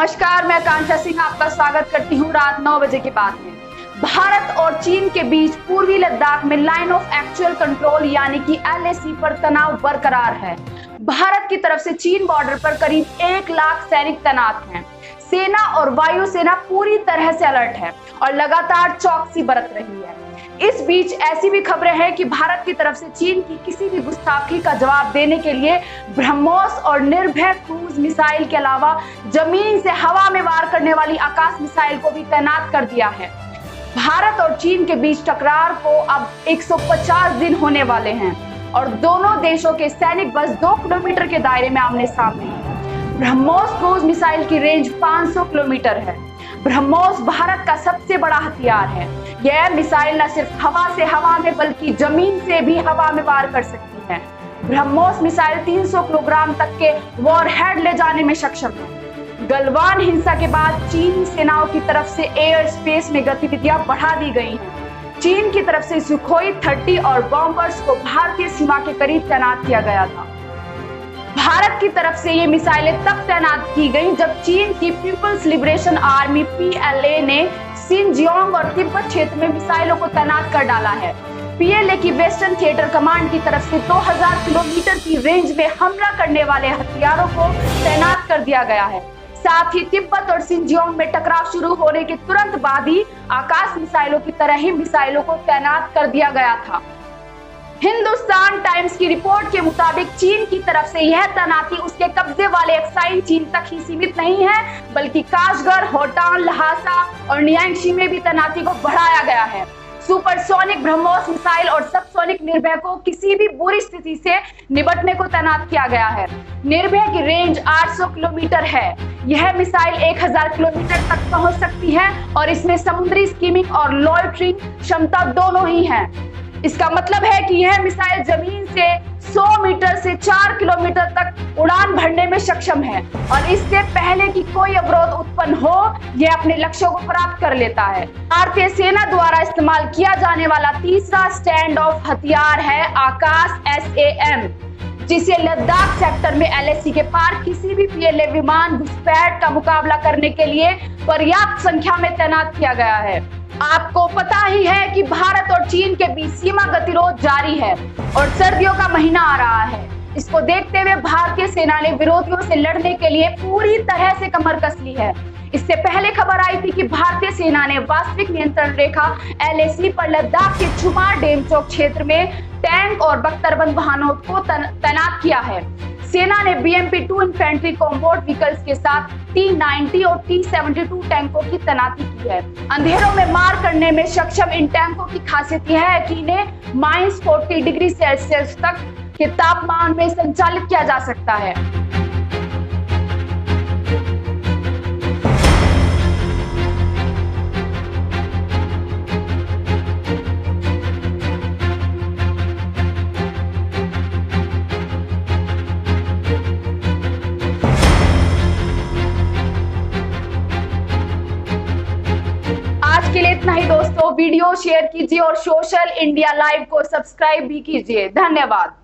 नमस्कार, मैं कांक्षा सिंह आपका स्वागत करती हूँ रात 9 बजे के बाद में। भारत और चीन के बीच पूर्वी लद्दाख में लाइन ऑफ एक्चुअल कंट्रोल यानी कि LAC पर तनाव बरकरार है। भारत की तरफ से चीन बॉर्डर पर करीब 1 लाख सैनिक तैनात हैं। सेना और वायुसेना पूरी तरह से अलर्ट है और लगातार चौकसी बरत रही है। इस बीच ऐसी भी खबरें हैं कि भारत की तरफ से चीन की किसी भी गुस्ताखी का जवाब देने के लिए ब्रह्मोस और निर्भय क्रूज मिसाइल के अलावा जमीन से हवा में वार करने वाली आकाश मिसाइल को भी तैनात कर दिया है। भारत और चीन के बीच टकरार को अब 150 दिन होने वाले हैं और दोनों देशों के सैनिक बस 2 किलोमीटर के दायरे में आमने सामने हैं। ब्रह्मोस क्रूज मिसाइल की रेंज 500 किलोमीटर है। ब्रह्मोस भारत का सबसे बड़ा हथियार है। यह मिसाइल न सिर्फ हवा से हवा में बल्कि जमीन से भी हवा में वार कर सकती है। ब्रह्मोस मिसाइल 300 किलोग्राम तक के वॉरहेड ले जाने में सक्षम है। गलवान हिंसा के बाद चीनी सेनाओं की तरफ से एयर स्पेस में गतिविधियां बढ़ा दी गई हैं। चीन की तरफ से सुखोई 30 और बॉम्बर्स को भारतीय सीमा के करीब तैनात किया गया था। भारत की तरफ से ये मिसाइलें तब तैनात की गई जब चीन की पीपल्स लिबरेशन आर्मी PLA ने सिनजियांग और तिब्बत क्षेत्र में मिसाइलों को तैनात कर डाला है। PLA की वेस्टर्न थिएटर कमांड की तरफ से 2000 किलोमीटर की रेंज में हमला करने वाले हथियारों को तैनात कर दिया गया है। साथ ही तिब्बत और सिनजियांग में टकराव शुरू होने के तुरंत बाद ही आकाश मिसाइलों की तरह ही मिसाइलों को तैनात कर दिया गया था। हिंदुस्तान टाइम्स की रिपोर्ट के मुताबिक चीन की तरफ से यह तैनाती उसके कब्जे वाले एक्साइन चीन तक ही सीमित नहीं है, बल्कि काशगर, होटान, लहासा और नियांगशी में भी तैनाती को बढ़ाया गया है। सुपरसोनिक ब्रह्मोस मिसाइल और सबसोनिक निर्भय को किसी भी बुरी स्थिति से निपटने को तैनात किया गया है। निर्भय की रेंज 800 किलोमीटर है। यह मिसाइल 1000 किलोमीटर तक पहुंच सकती है और इसमें समुद्री स्कीमिंग और लॉयटरिंग क्षमता दोनों ही है। इसका मतलब है कि यह मिसाइल जमीन से 100 मीटर से 4 किलोमीटर तक उड़ान भरने में सक्षम है और इससे पहले कि कोई अवरोध उत्पन्न हो, यह अपने लक्ष्यों को प्राप्त कर लेता है। भारतीय सेना द्वारा इस्तेमाल किया जाने वाला तीसरा स्टैंड ऑफ हथियार है आकाश SAM, जिसे लद्दाख सेक्टर में LAC के पार किसी भी PLA विमान घुसपैठ का मुकाबला करने के लिए पर्याप्त संख्या में तैनात किया गया है। आपको पता ही है कि भारत और चीन के बीच सीमा गतिरोध जारी है और सर्दियों का महीना आ रहा है। इसको देखते हुए भारतीय सेना ने विरोधियों से लड़ने के लिए पूरी तरह से कमर कस ली है। इससे पहले खबर आई थी कि भारतीय सेना ने वास्तविक नियंत्रण रेखा LAC पर लद्दाख के छुमार डेमचोक क्षेत्र में टैंक और बख्तरबंद वाहनों को तैनात किया है। सेना ने BMP-2 इन्फेंट्री कॉम्बैट व्हीकल्स के साथ T-90 और T-72 टैंकों की तैनाती की है। अंधेरों में मार करने में सक्षम इन टैंकों की खासियत यह है कि इन्हें -40 डिग्री सेल्सियस तक के तापमान में संचालित किया जा सकता है। आज के लिए इतना ही दोस्तों। वीडियो शेयर कीजिए और सोशल इंडिया लाइव को सब्सक्राइब भी कीजिए। धन्यवाद।